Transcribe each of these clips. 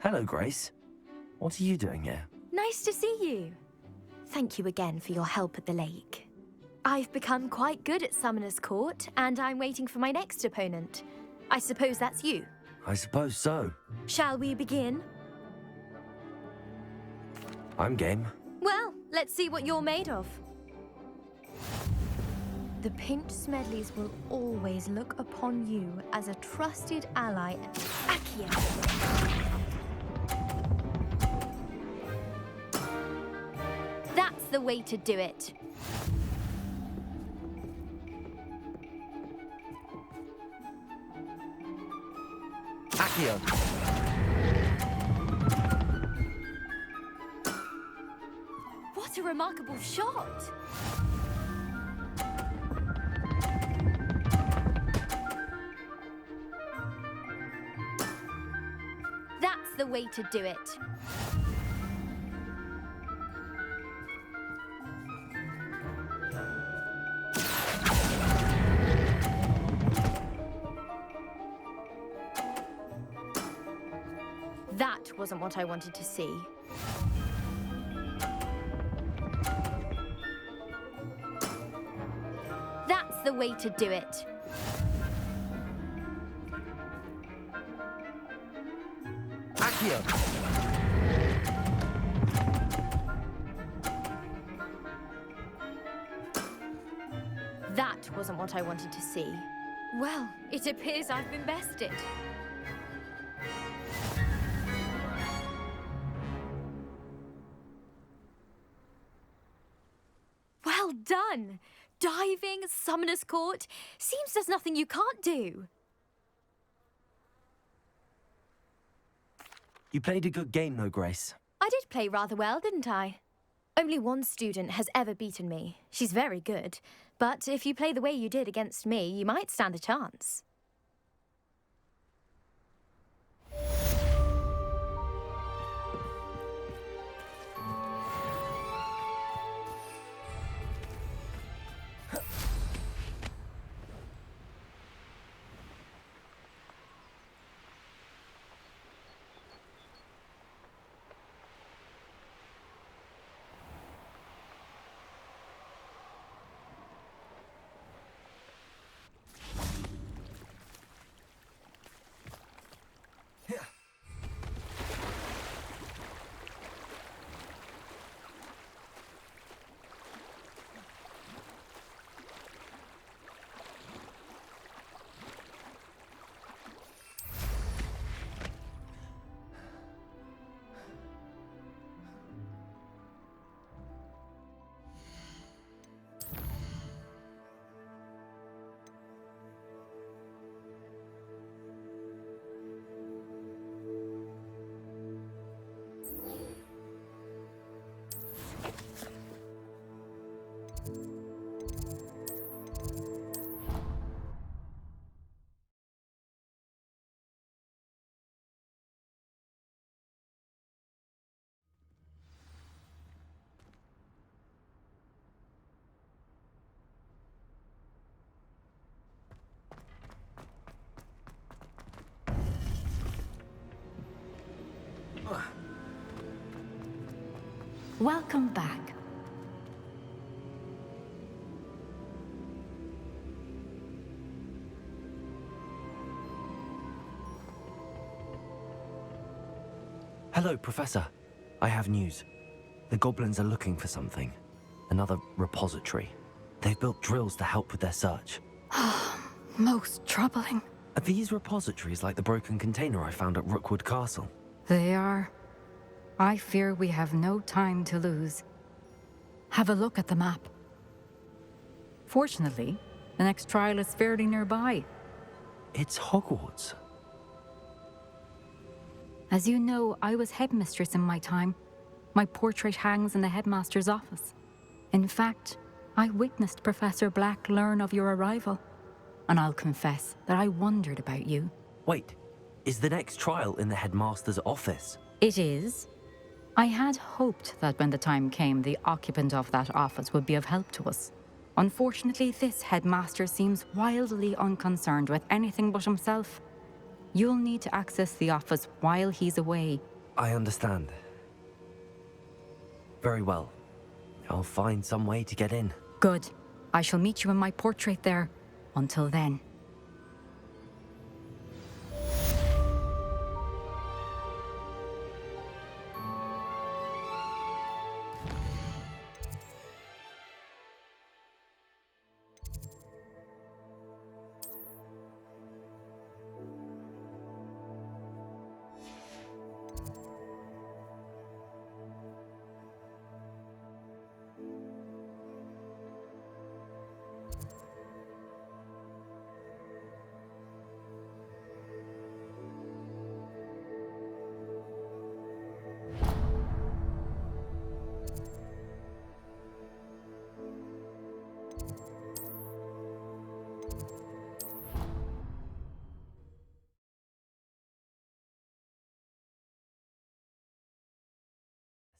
Hello, Grace. What are you doing here? Nice to see you. Thank you again for your help at the lake. I've become quite good at Summoner's Court, and I'm waiting for my next opponent. I suppose that's you. I suppose so. Shall we begin? I'm game. Well, let's see what you're made of. The Pink Smedleys will always look upon you as a trusted ally. Accio. That's the way to do it. Accio. What a remarkable shot! That's the way to do it. That wasn't what I wanted to see. That's the way to do it. Accio. That wasn't what I wanted to see. Well, it appears I've been bested. Well done! Diving, Summoner's Court. Seems there's nothing you can't do. You played a good game, though, Grace. I did play rather well, didn't I? Only one student has ever beaten me. She's very good. But if you play the way you did against me, you might stand a chance. Welcome back. Hello, Professor. I have news. The goblins are looking for something. Another repository. They've built drills to help with their search. Most troubling. Are these repositories like the broken container I found at Rookwood Castle? They are. I fear we have no time to lose. Have a look at the map. Fortunately, the next trial is fairly nearby. It's Hogwarts. As you know, I was headmistress in my time. My portrait hangs in the headmaster's office. In fact, I witnessed Professor Black learn of your arrival. And I'll confess that I wondered about you. Wait, is the next trial in the headmaster's office? It is. I had hoped that when the time came, the occupant of that office would be of help to us. Unfortunately, this headmaster seems wildly unconcerned with anything but himself. You'll need to access the office while he's away, I understand. Very well. I'll find some way to get in. Good. I shall meet you in my portrait there. Until then.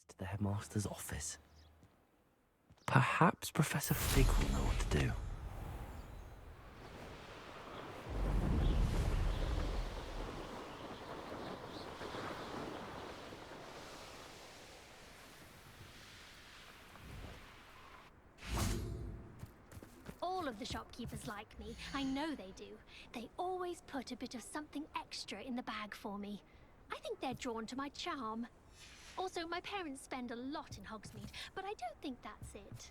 To the headmaster's office. Perhaps Professor Fig will know what to do. All of the shopkeepers like me. I know they do. They always put a bit of something extra in the bag for me. I think they're drawn to my charm. Also, my parents spend a lot in Hogsmeade, but I don't think that's it.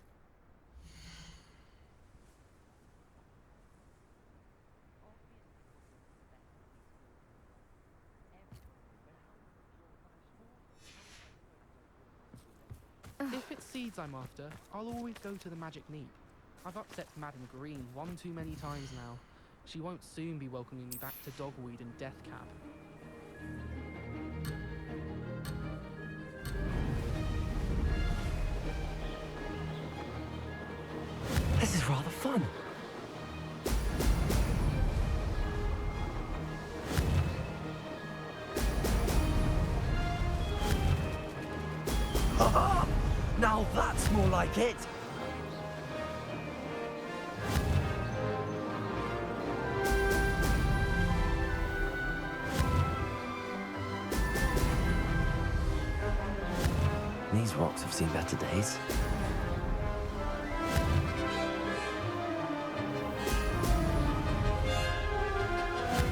If it's seeds I'm after, I'll always go to the Magic Neep. I've upset Madam Green one too many times now. She won't soon be welcoming me back to Dogweed and Deathcap. This is rather fun. Ha! Now that's more like it. These rocks have seen better days.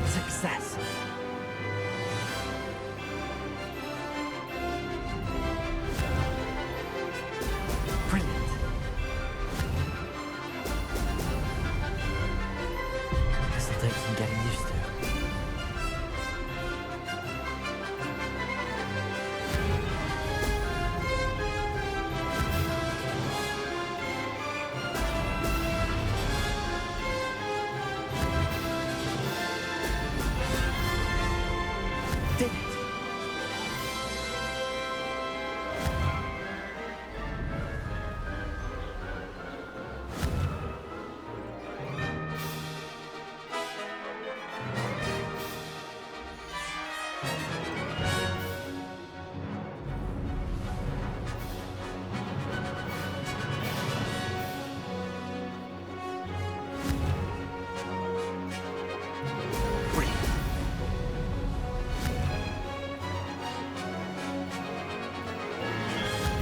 Success. Brilliant. This'll take some getting used to. Did it. Brilliant.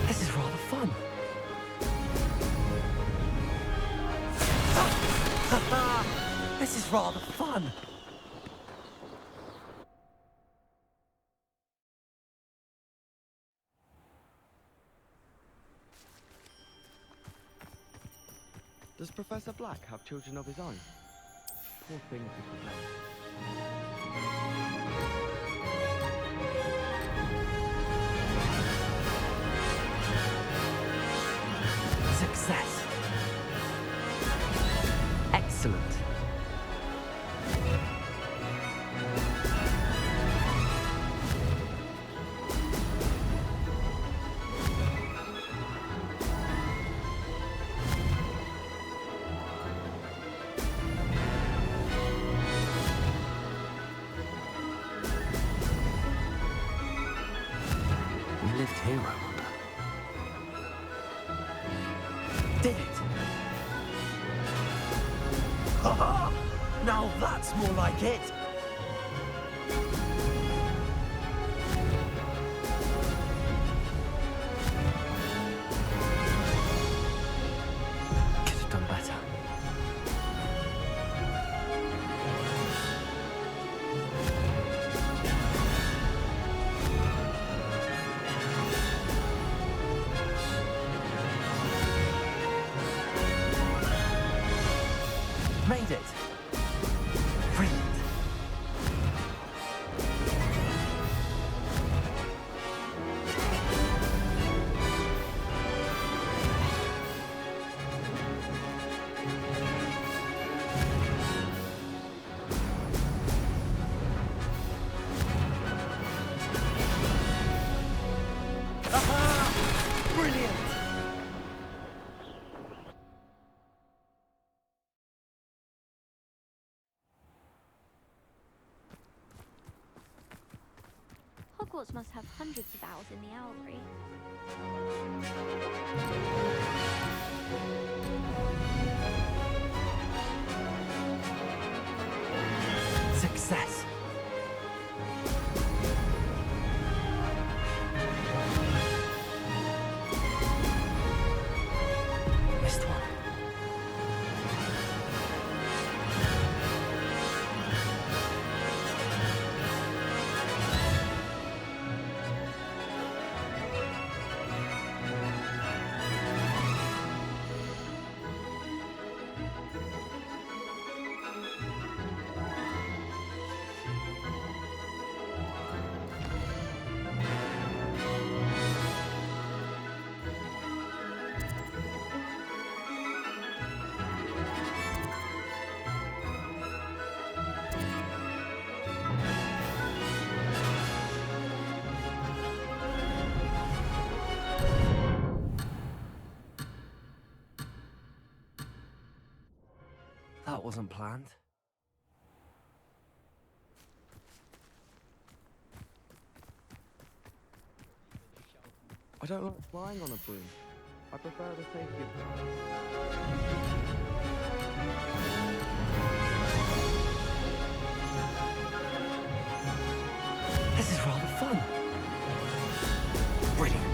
This is rather fun. This is rather fun. Does Professor Black have children of his own? Poor thing, Success. Excellent. We lived here, I wonder. Did it! Ha! Now that's more like it! Hogwarts must have hundreds of owls in the owlry. Success! Missed one. That wasn't planned. I don't like flying on a broom. I prefer the safety of This is rather fun. Brilliant.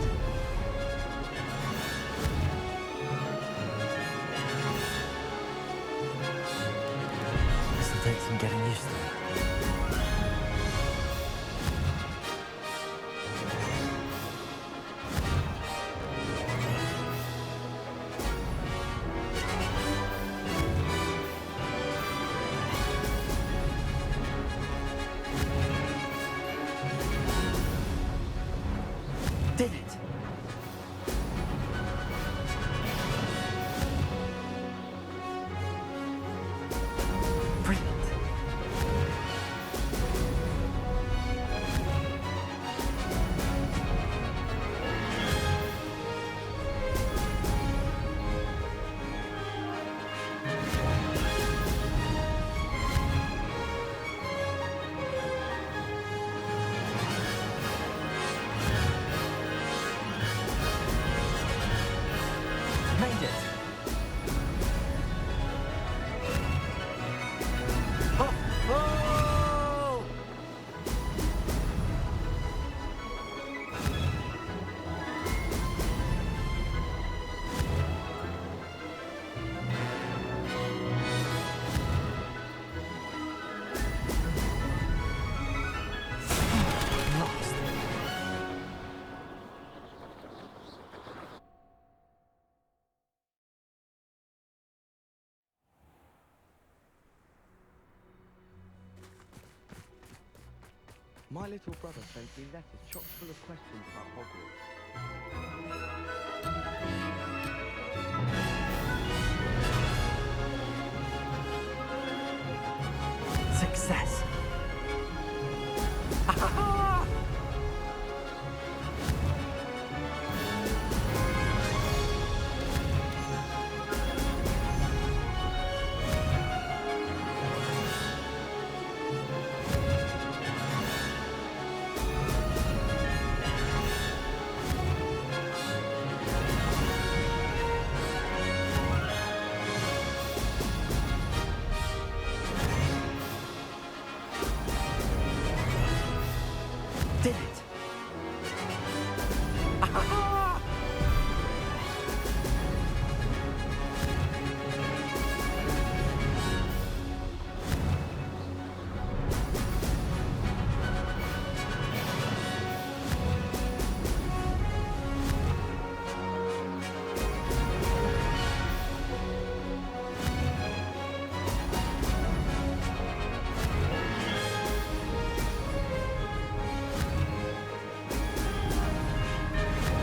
This'll take some getting used to. Did it! Brilliant. Made it! Oh! Oh! Lost. My little brother sends me letters chock full of questions about Hogwarts. Success! Did it!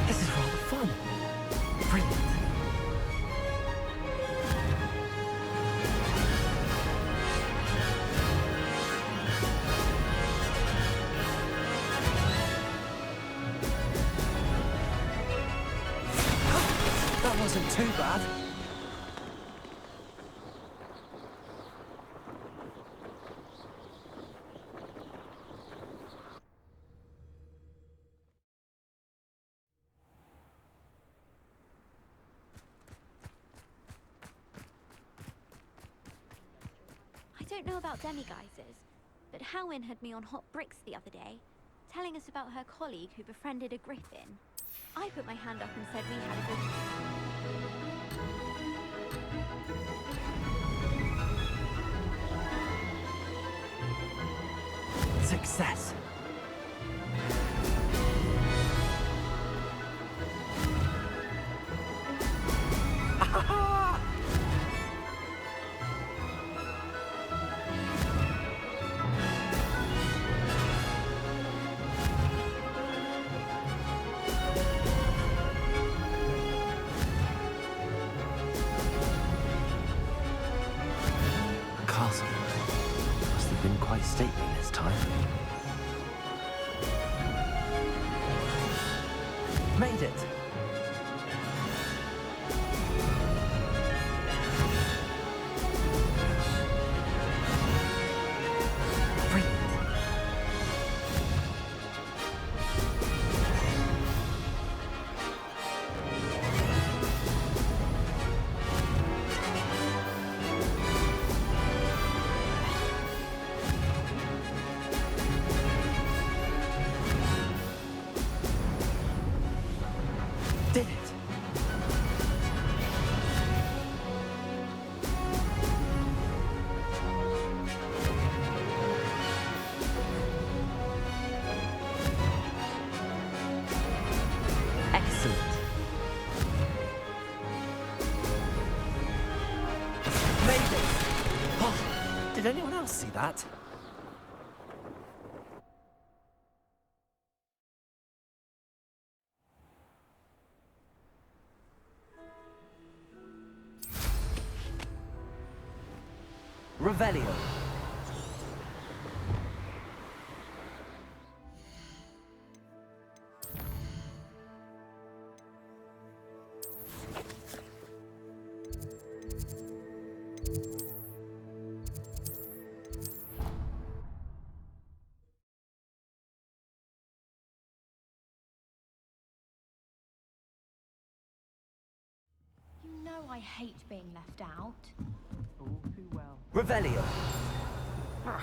This is rather fun. Brilliant. That wasn't too bad. don't know about demiguises, but Howin had me on hot bricks the other day, telling us about her colleague who befriended a griffin. I put my hand up and said we had a good... Success! Castle must have been quite stately this time. Made it! Brilliant. Did it! Excellent. Made it! Oh, did anyone else see that? Revelio. You know I hate being left out. All too well. Revelio. That's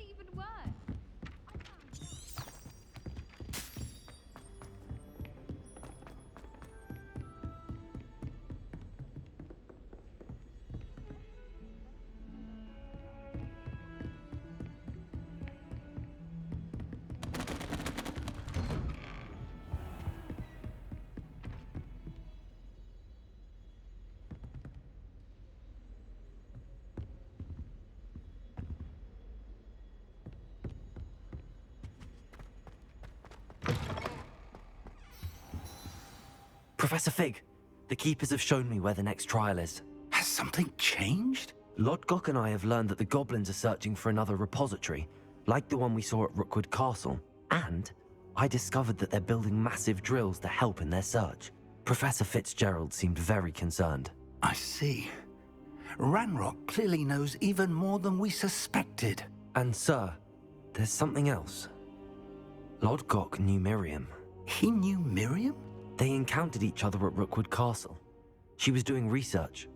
even worse. I found Professor Fig, the Keepers have shown me where the next trial is. Has something changed? Lodgok and I have learned that the goblins are searching for another repository, like the one we saw at Rookwood Castle. And I discovered that they're building massive drills to help in their search. Professor Fitzgerald seemed very concerned. I see. Ranrock clearly knows even more than we suspected. And sir, there's something else. Lodgok knew Miriam. He knew Miriam? They encountered each other at Rookwood Castle. She was doing research.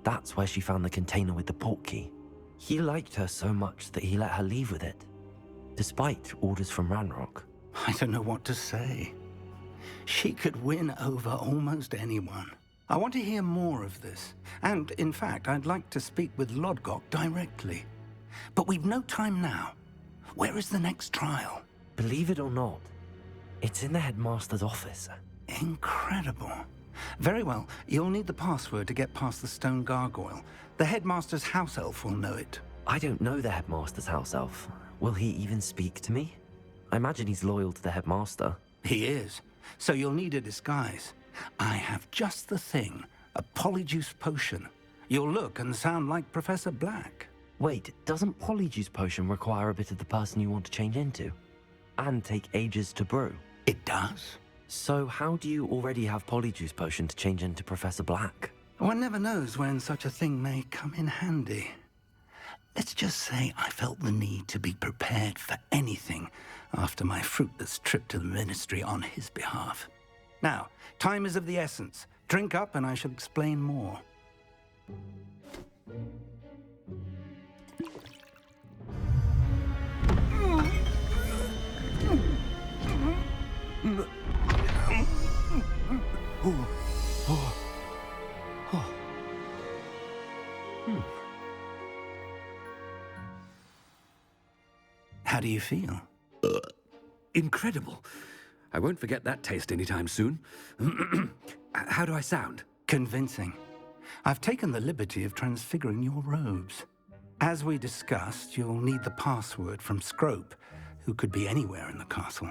That's where she found the container with the portkey. He liked her so much that he let her leave with it, despite orders from Ranrock. I don't know what to say. She could win over almost anyone. I want to hear more of this. And, in fact, I'd like to speak with Lodgok directly. But we've no time now. Where is the next trial? Believe it or not, it's in the headmaster's office. Incredible. Very well. You'll need the password to get past the stone gargoyle. The headmaster's house elf will know it. I don't know the headmaster's house elf. Will he even speak to me? I imagine he's loyal to the headmaster. He is. So you'll need a disguise. I have just the thing. A polyjuice potion. You'll look and sound like Professor Black. Wait, doesn't Polyjuice Potion require a bit of the person you want to change into? And take ages to brew? It does. So how do you already have Polyjuice Potion to change into Professor Black? One never knows when such a thing may come in handy. Let's just say I felt the need to be prepared for anything after my fruitless trip to the Ministry on his behalf. Now, time is of the essence. Drink up and I shall explain more. How do you feel? Incredible. I won't forget that taste anytime soon. How do I sound? Convincing. I've taken the liberty of transfiguring your robes. As we discussed, you'll need the password from Scrope, who could be anywhere in the castle.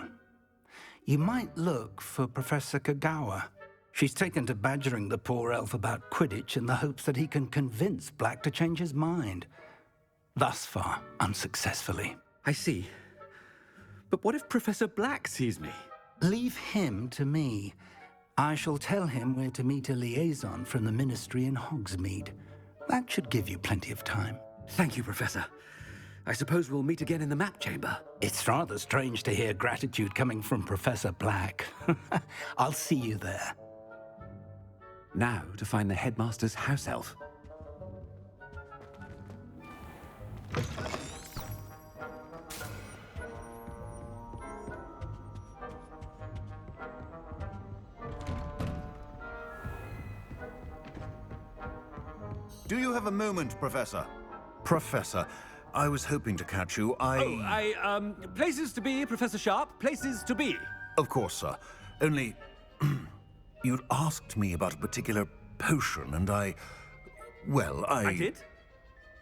You might look for Professor Kagawa. She's taken to badgering the poor elf about Quidditch in the hopes that he can convince Black to change his mind. Thus far, unsuccessfully. I see. But what if Professor Black sees me? Leave him to me. I shall tell him where to meet a liaison from the Ministry in Hogsmeade. That should give you plenty of time. Thank you, Professor. I suppose we'll meet again in the map chamber. It's rather strange to hear gratitude coming from Professor Black. I'll see you there. Now to find the headmaster's house elf. Do you have a moment, Professor? Professor, I was hoping to catch you. Places to be, Professor Sharp. Places to be. Of course, sir. Only... you'd asked me about a particular potion, and well, I did?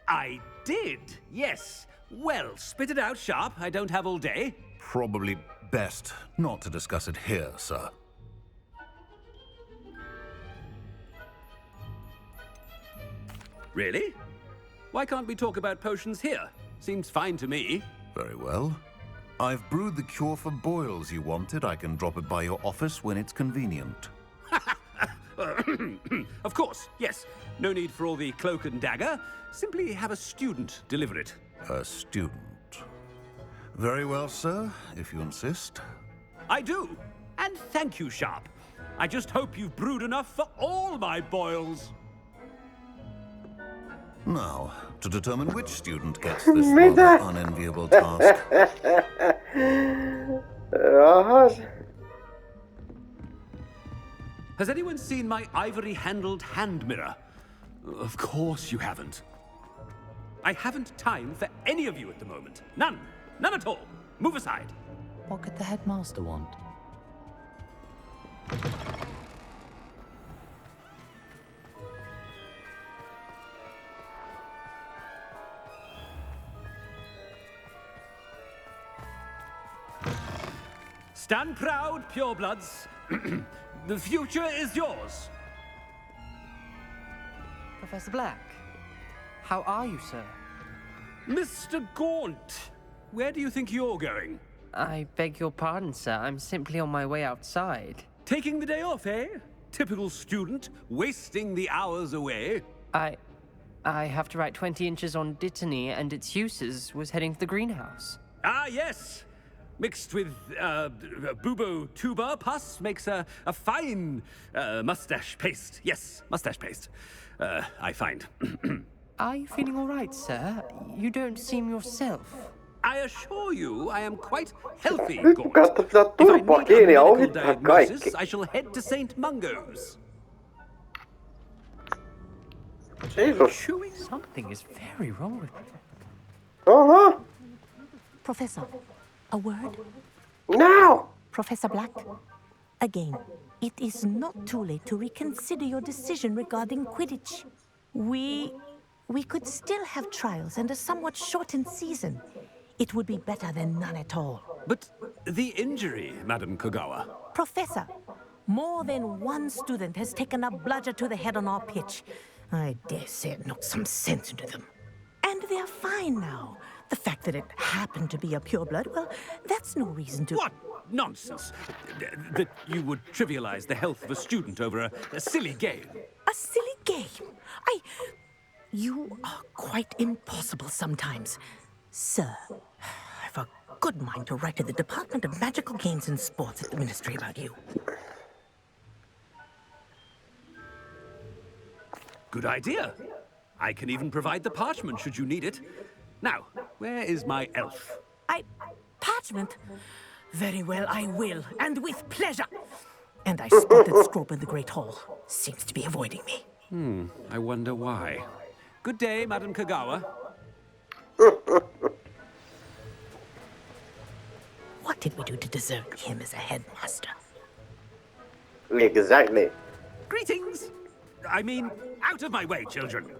I did, yes. Well, spit it out, Sharp. I don't have all day. Probably best not to discuss it here, sir. Really? Why can't we talk about potions here? Seems fine to me. Very well. I've brewed the cure for boils you wanted. I can drop it by your office when it's convenient. Of course, yes. No need for all the cloak and dagger. Simply have a student deliver it. A student. Very well, sir, if you insist. I do. And thank you, Sharp. I just hope you've brewed enough for all my boils. Now, to determine which student gets this rather unenviable task. Has anyone seen my ivory-handled hand mirror? Of course you haven't. I haven't time for any of you at the moment. None. None at all. Move aside. What could the headmaster want? Stand proud, purebloods. The future is yours. Professor Black, how are you, sir? Mr. Gaunt, where do you think you're going? I beg your pardon, sir. I'm simply on my way outside. Taking the day off, eh? Typical student, wasting the hours away. I have to write 20 inches on Dittany and its uses. Was heading to the greenhouse. Ah, yes. Mixed with bubo tuber pus makes a fine mustache paste. Yes, mustache paste. I find. Are you feeling all right, sir? You don't seem yourself. I assure you, I am quite healthy, Nyt Gaunt. kun katsotaan If I turpaa need a kiinni ja medical ohittaa kaikki. diagnosis, I shall head to St. Mungo's. Jesus. Something is very wrong with me. Uh-huh. Professor, a word? Now! Professor Black, again, it is not too late to reconsider your decision regarding Quidditch. We could still have trials and a somewhat shortened season. It would be better than none at all. But the injury, Madam Kogawa. Professor, more than one student has taken a bludger to the head on our pitch. I dare say it knocked some sense into them. And they're fine now. The fact that it happened to be a pureblood, well, that's no reason to... What nonsense! That you would trivialize the health of a student over a silly game. A silly game? You are quite impossible sometimes. Sir, I've a good mind to write to the Department of Magical Games and Sports at the Ministry about you. Good idea. I can even provide the parchment should you need it. Now, where is my elf? Parchment? Very well, I will, and with pleasure. And I spotted Scrope in the Great Hall. Seems to be avoiding me. I wonder why. Good day, Madam Kagawa. What did we do to deserve him as a headmaster? Exactly. Greetings! I mean, out of my way, children.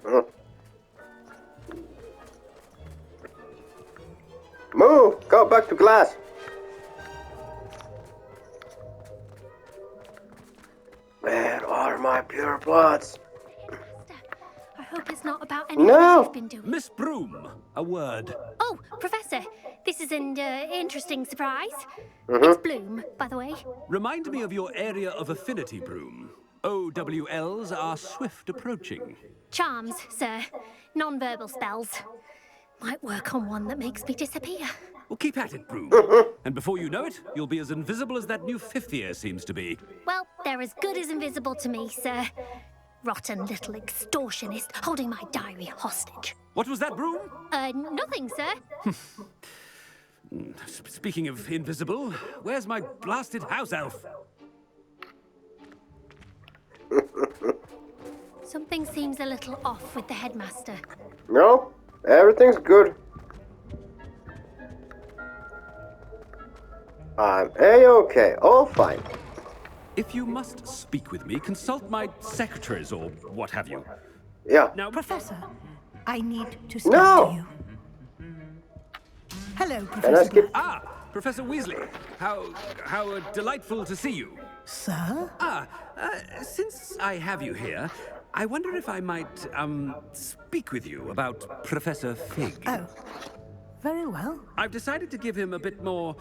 Move! Go back to class. Where are my pure bloods? I hope it's not about anything No! you've been doing. Miss Broom, a word. Oh, Professor, this is an interesting surprise. It's Bloom, by the way. Remind me of your area of affinity, Broom. OWLs are swift approaching. Charms, sir. Non-verbal spells. Might work on one that makes me disappear. Well, keep at it, Broom. And before you know it, you'll be as invisible as that new fifth year seems to be. Well, they're as good as invisible to me, sir. Rotten little extortionist holding my diary hostage. What was that, Broom? Nothing, sir. Speaking of invisible, where's my blasted house elf? Something seems a little off with the headmaster. No, everything's good. I'm A-okay, all fine. If you must speak with me, consult my secretaries or what have you. Yeah. Now, Professor, I need to speak No! to you. Hello, Can I Professor skip? Black. Professor Weasley, how delightful to see you. Sir? Since I have you here, I wonder if I might, speak with you about Professor Fig. Oh, very well. I've decided to give him a bit more,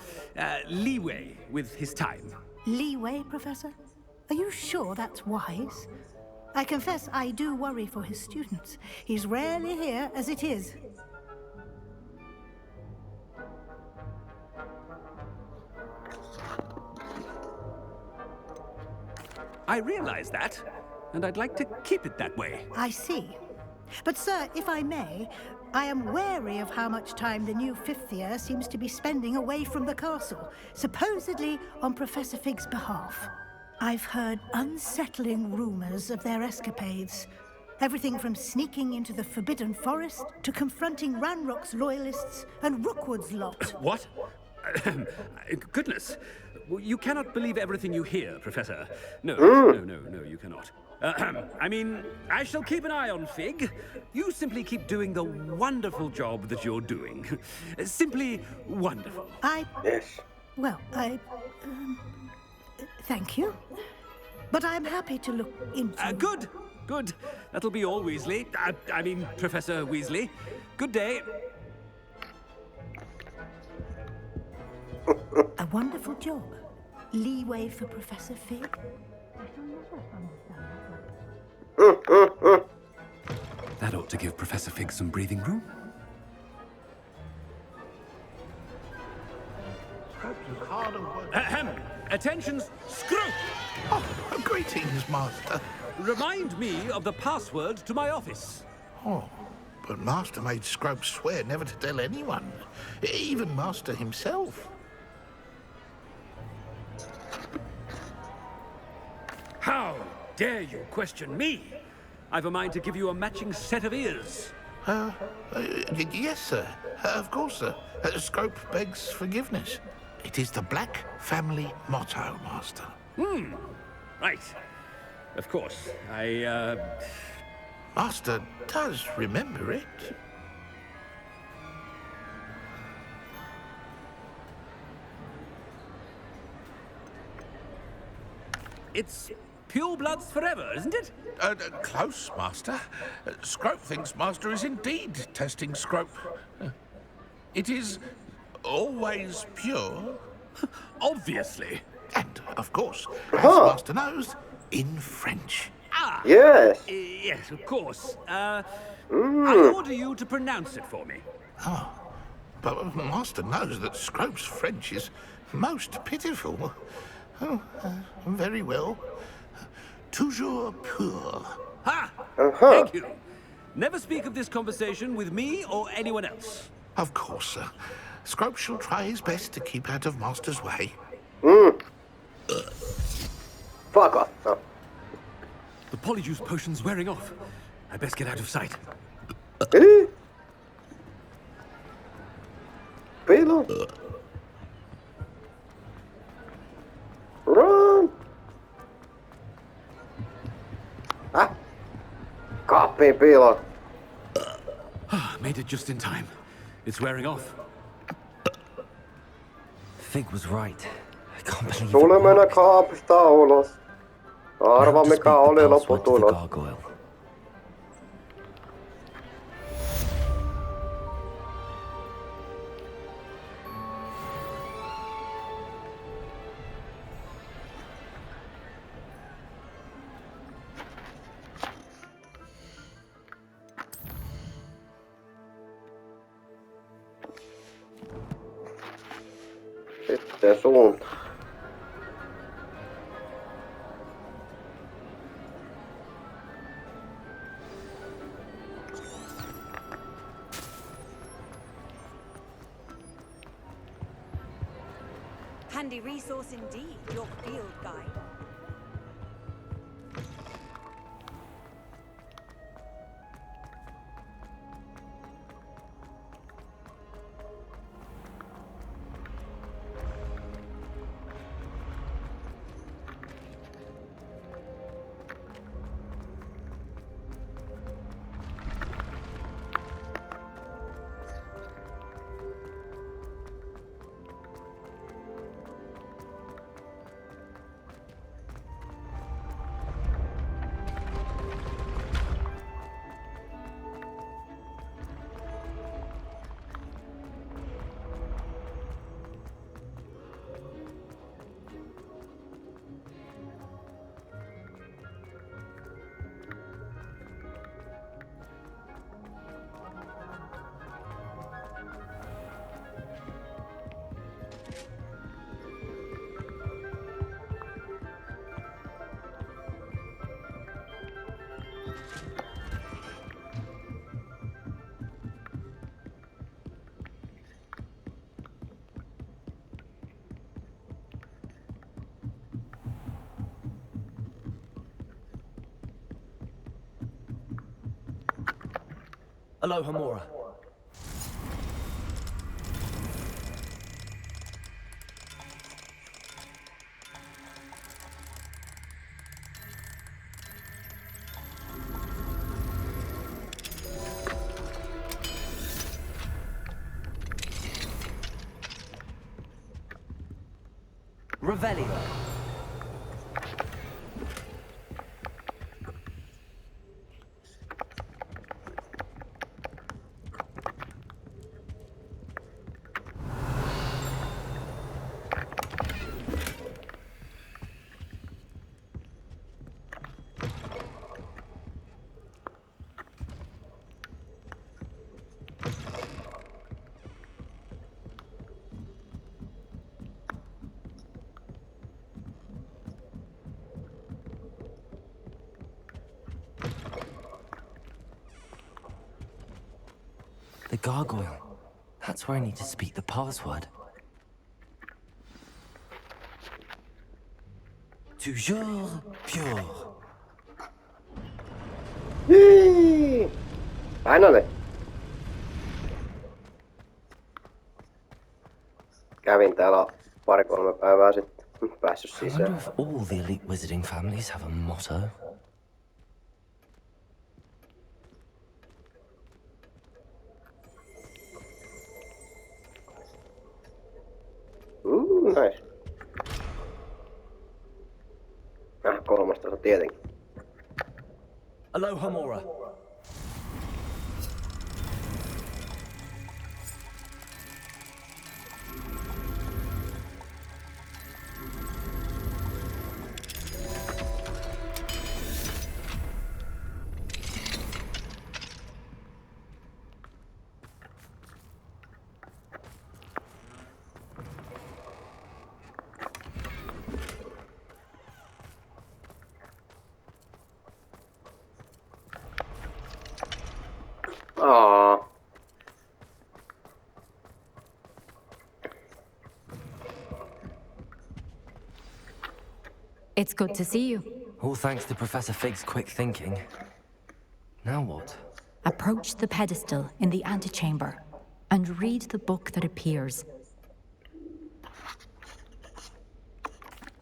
leeway with his time. Leeway, Professor? Are you sure that's wise? I confess I do worry for his students. He's rarely here as it is. I realize that, and I'd like to keep it that way. I see. But, sir, if I may, I am wary of how much time the new fifth year seems to be spending away from the castle, supposedly on Professor Fig's behalf. I've heard unsettling rumors of their escapades. Everything from sneaking into the Forbidden Forest to confronting Ranrock's loyalists and Rookwood's lot. What? Goodness. You cannot believe everything you hear, Professor. No, you cannot. I mean, I shall keep an eye on Fig. You simply keep doing the wonderful job that you're doing. Simply wonderful. Yes. Well, thank you. But I'm happy to look into... Good. That'll be all, Weasley. I mean, Professor Weasley. Good day. A wonderful job. Leeway for Professor Fig. That ought to give Professor Fig some breathing room. Ahem! Attention, Scrope! Oh, greetings, Master. Remind me of the password to my office. Oh, but Master made Scrope swear never to tell anyone, even Master himself. How dare you question me? I've a mind to give you a matching set of ears. Yes, sir. Of course, sir. Scrope begs forgiveness. It is the Black family motto, Master. Right. Of course. Master does remember it. It's pure bloods forever, isn't it? Close, Master. Scrope thinks Master is indeed testing Scrope. It is always pure. Obviously. And, of course, as Master knows, in French. Yes. Yes, of course. I order you to pronounce it for me. Oh, but Master knows that Scrope's French is most pitiful. Oh, very well. Toujours pur. Ha! Uh-huh. Thank you. Never speak of this conversation with me or anyone else. Of course, sir. Scrope shall try his best to keep out of Master's way. Fuck off. Oh. The polyjuice potion's wearing off. I best get out of sight. Piiloon. Run! Kaappiin piiloon. Made it just in time. It's wearing off. Fig was right. I can't believe Tule it mennä worked. kaapista ulos. Arva Now to speak mikä the oli password to the lopputulos. gargoyle. Sitten suunta. Handy resource indeed, your field guide. Aloha Mora. Revelio. The gargoyle. That's where I need to speak the password. Toujours pure. Jee! Finally. Kävin täällä 2-3 päivää sitten. Päässyt I wonder sisään. if all the elite wizarding families have a motto. Nice. 13 tietenkin. Aloha Mora. Aa. It's good to see you. All thanks to Professor Fig's quick thinking. Now what? Approach the pedestal in the antechamber and read the book that appears.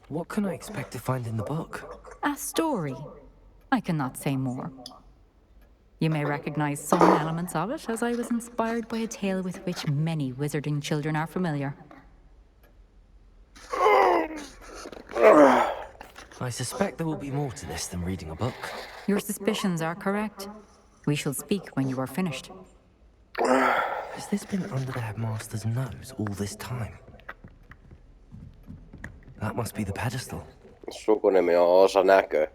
What can I expect to find in the book? A story. I cannot say more. You may recognize some elements of it, as I was inspired by a tale with which many wizarding children are familiar. I suspect there will be more to this than reading a book. Your suspicions are correct. We shall speak when you are finished. Has this been under the headmaster's nose all this time? That must be the pedestal. Sukunimi on osa näkö.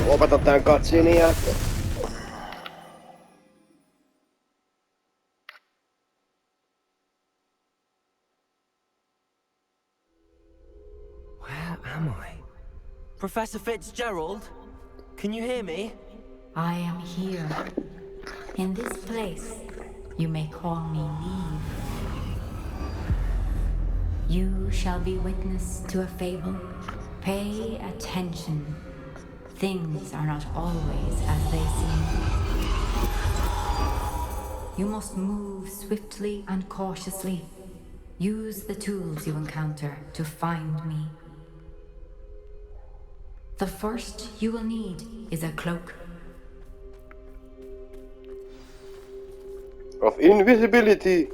Lopeta tän katsiinin jälkeen. Where am I? Professor Fitzgerald? Can you hear me? I am here. In this place, you may call me Neve. You shall be witness to a fable. Pay attention. Things are not always as they seem. You must move swiftly and cautiously. Use the tools you encounter to find me. The first you will need is a cloak. Of invisibility.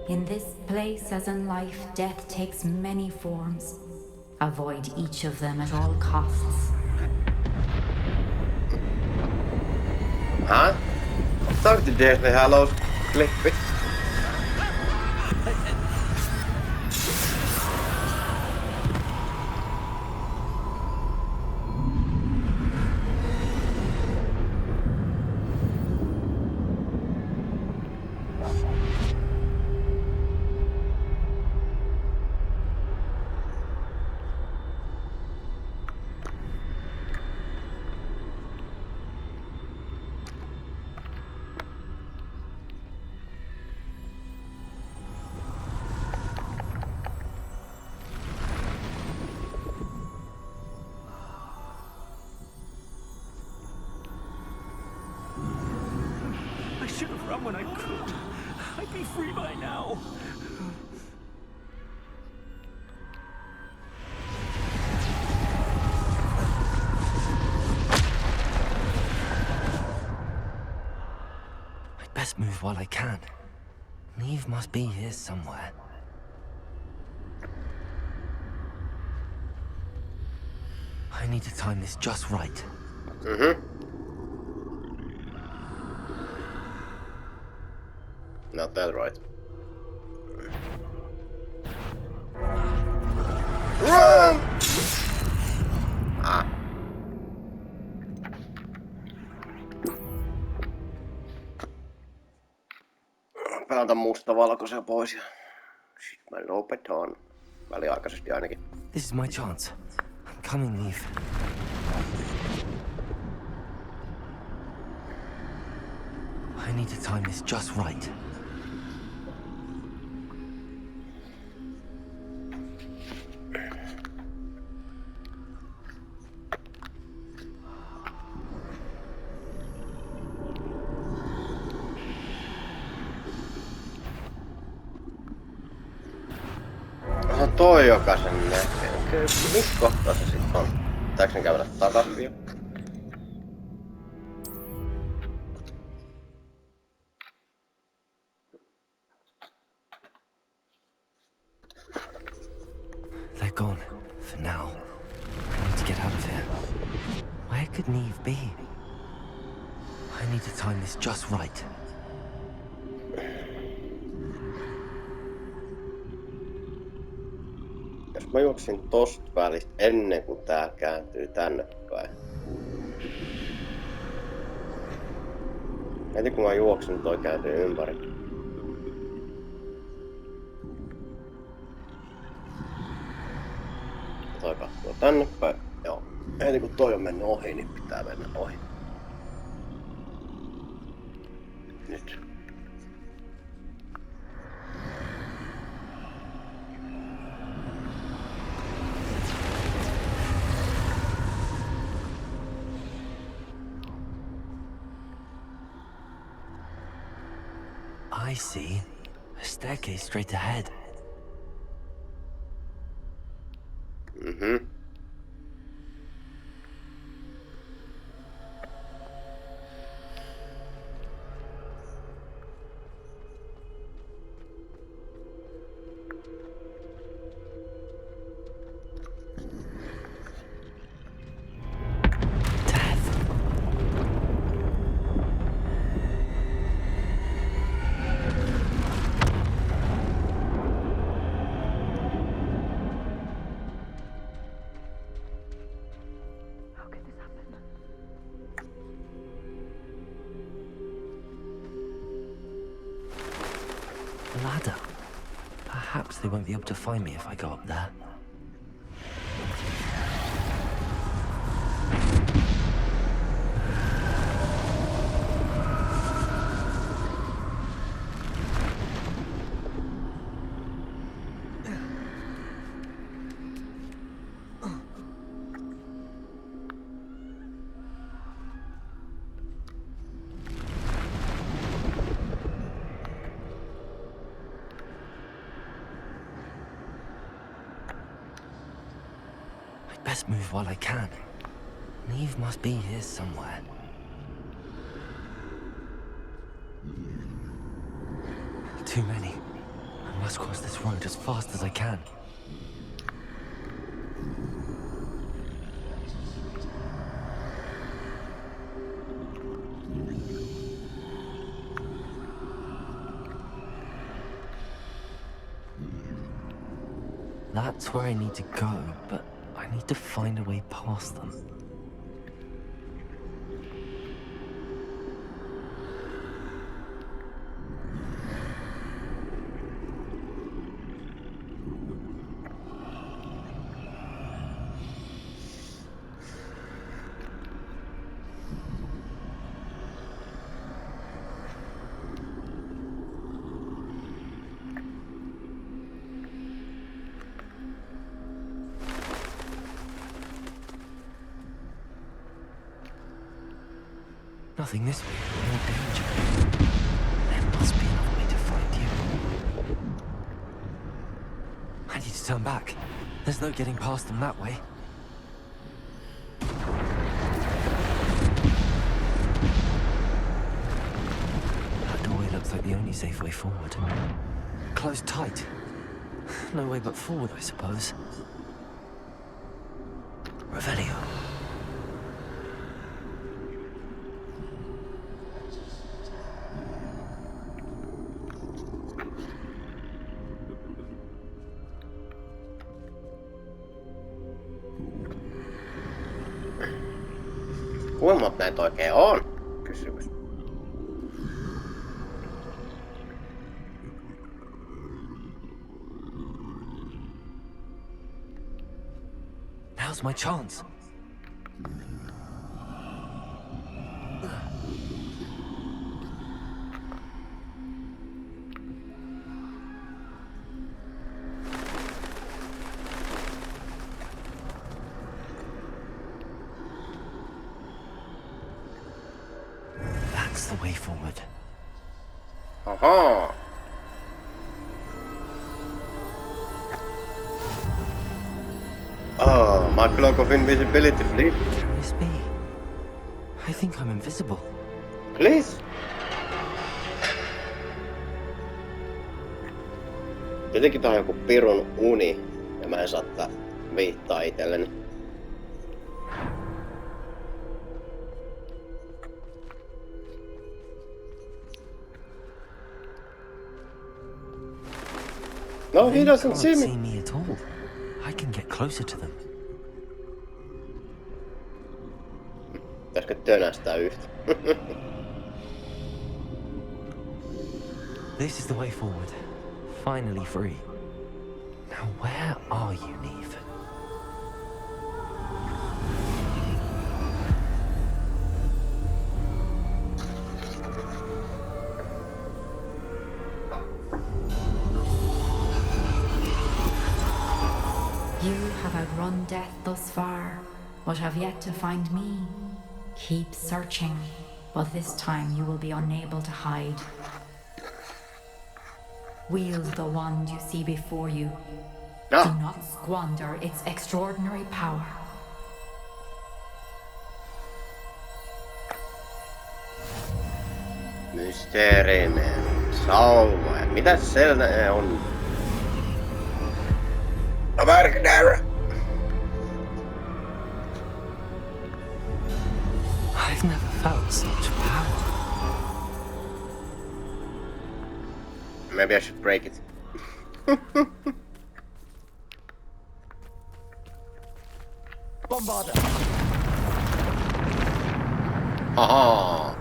In this place, as in life, death takes many forms. Avoid each of them at all costs. Huh? Talk to Deathly Hallows. Klippi. I should have run when I could. I'd be free by now. I'd best move while I can. Neve must be here somewhere. I need to time this just right. Not that right. Run! Ah. Päältä mustavalkoisia pois ja sit mä lopetan. Väliaikaisesti ainakin. This is my chance. I'm coming, Neve. I need to time this just right. Aha, toi joka sen näkee. Okei, missä kohtaa se sit on? Pitääkö sen käydä takas vielä? They're gone. For now. I need to get out of here. Where could Neve be? I need to time this just right. Jos mä juoksin tosta välistä ennen kuin tää kääntyy tänne päin. Heti kun mä juoksin toi käytiin ympäri. Toi katsoo tänne päin. Joo. Heti kun toi on mennyt ohi, niin pitää mennä ohi. Nyt. I see. A staircase straight ahead. Mhm. Ladder. Perhaps they won't be able to find me if I go up there. Best move while I can. Neve must be here somewhere. Too many. I must cross this road as fast as I can. That's where I need to go, but I need to find a way past them. Nothing this way, more danger. There must be another way to find you. I need to turn back. There's no getting past them that way. That doorway looks like the only safe way forward. Closed tight. No way but forward, I suppose. Revelio. Kuinka näitä oikein on? Kysymys. Now's my chance. That's the way forward. Aha. Oh, my cloak of invisibility, please. Can this be? I think I'm invisible. Please. Tietenkin tää on joku pirun uni, ja mä en saa tää viittaa itselleni. No, he doesn't see me. They can't see me at all. I can get closer to them. Pitäisikö tönästää yhtä? This is the way forward. Finally free. Now where are you, Neve? You have outrun death thus far, but have yet to find me. Keep searching, but this time you will be unable to hide. Wield the wand you see before you. Do not squander its extraordinary power. Mysteerinen sauva. Mitäs siellä on? Abracadabra! I've never felt such power. Maybe I should break it. Bombarder! Aha!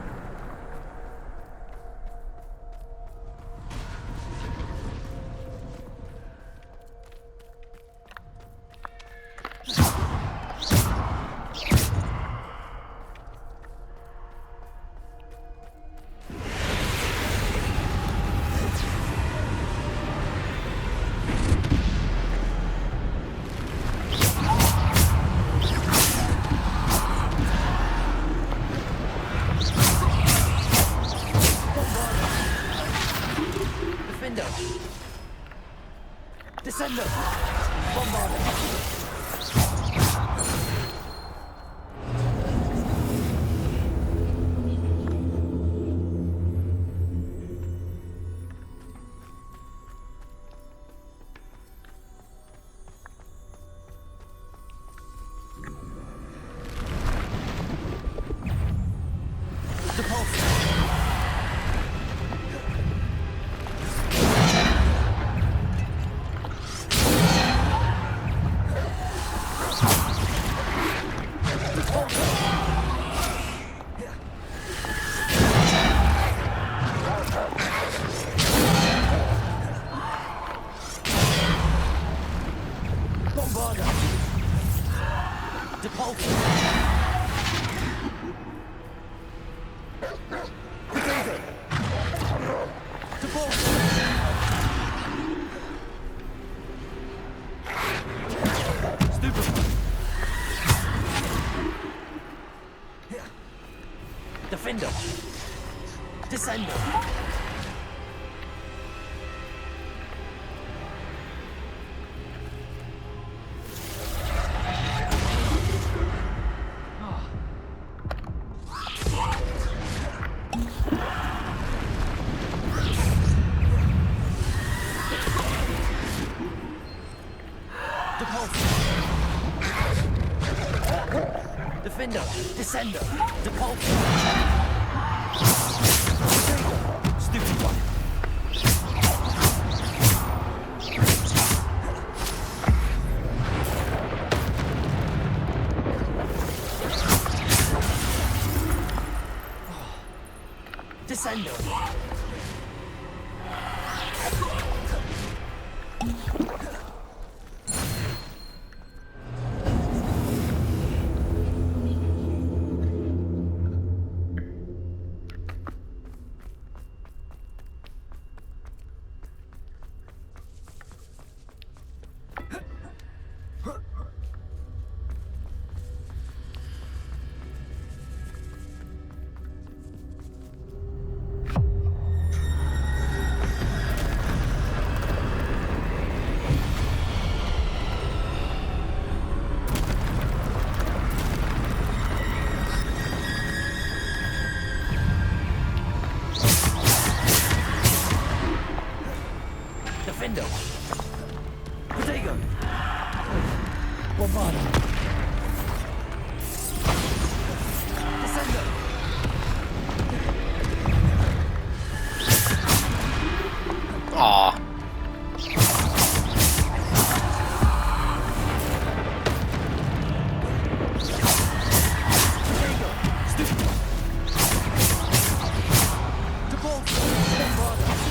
Descender! Bombarder! Defender! Descender! Defender! Descender! Depulsor! Stupid one! Descender! Defender! Protego! Bombarder! Descender! Aw.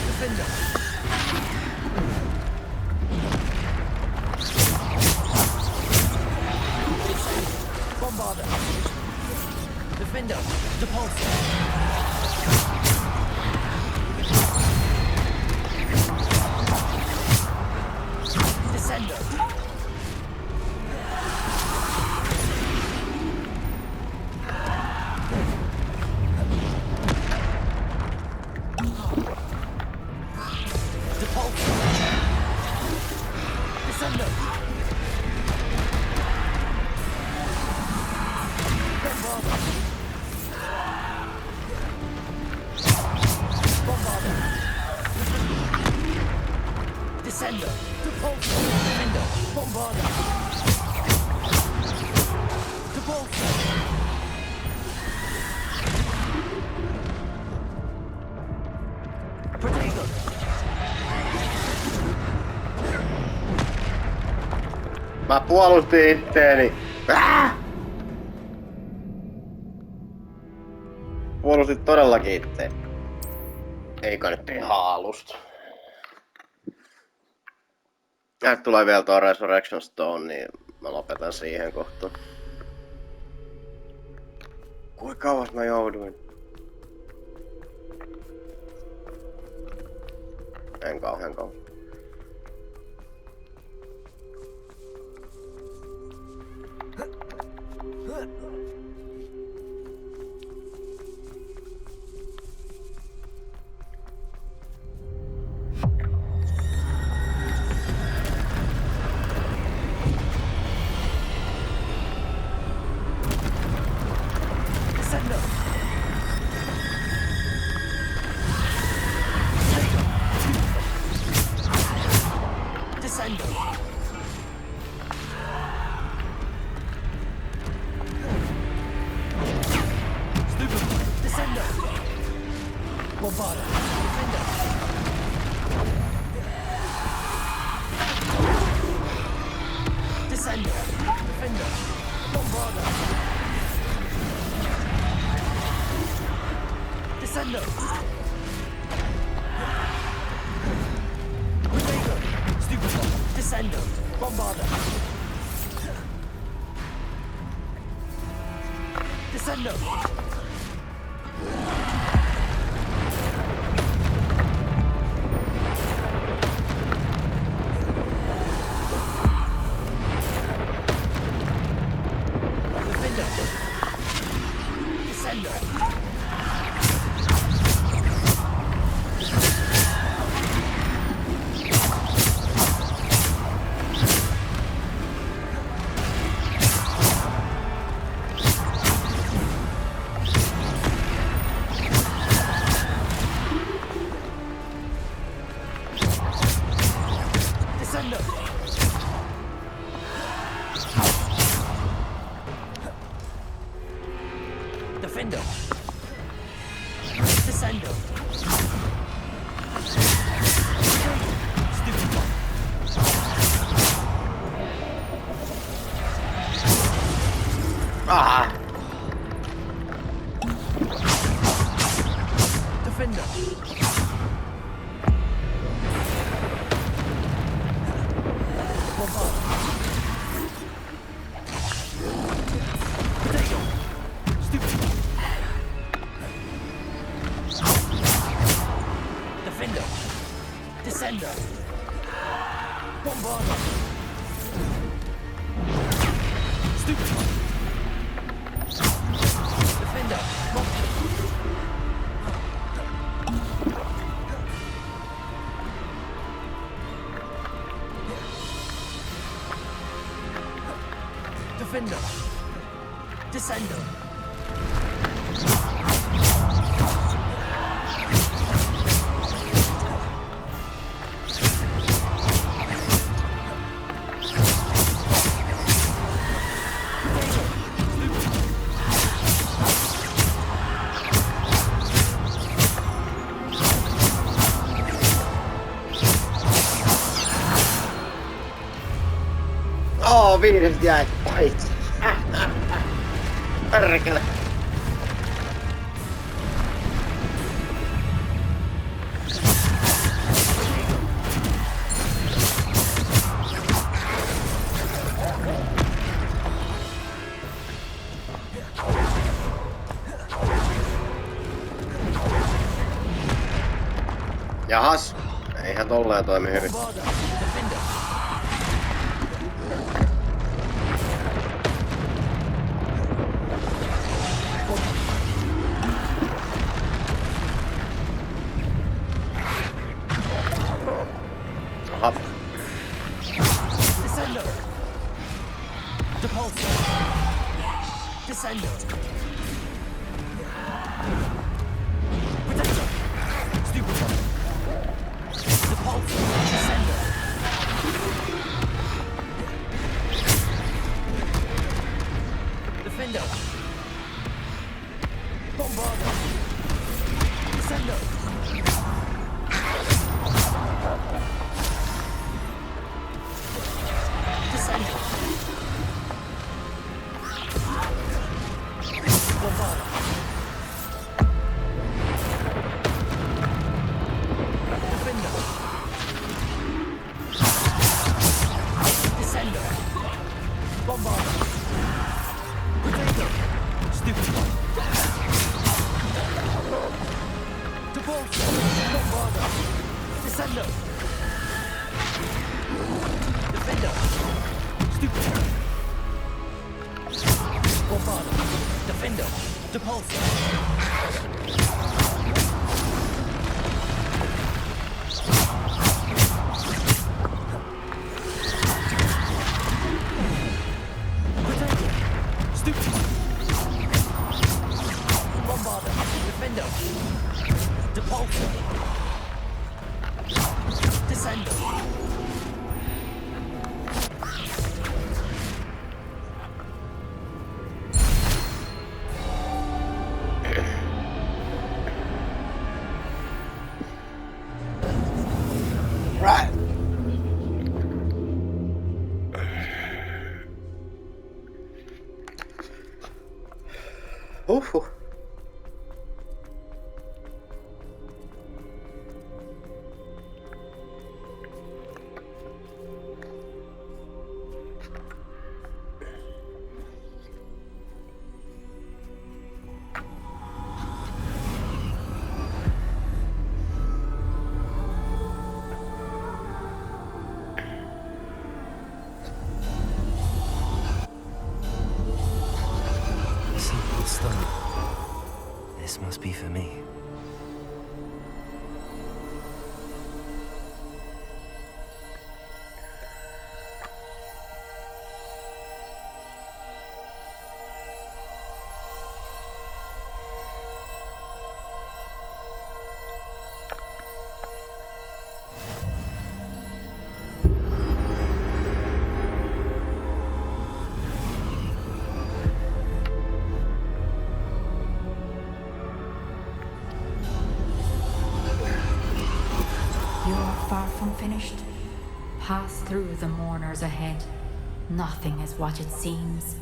Defender! Mä puolustin itteeni. Puolustin todellakin itteeni. Eikä nyt ihan alusta. Tulee vielä tuo Resurrection Stone, niin mä lopetan siihen kohtaan. Kuinka kauas mä jouduin? En kauhean kauan. Viides jäi paitsi. Perkele. Jahas, eihän tolleen toimi hyvin. Aha. Descendo. Depulso. Descendo. Protector. Stupefy. Depulso. Descendo. Defendo. Bombardo. Descendo. Descendo. Bombardo. Defendo. Descendo. Bombardo. Potato. Stupefy. Depulso. Bombardo. Descendo. Defendo. Stupefy. Bombardo. Defendo. Depulso. Potato. Stupefy. Bombardo. Defendo. Depulso. Descendo. Right. Simple stone. This must be for me. You are far from finished. Pass through the mourners ahead. Nothing is what it seems.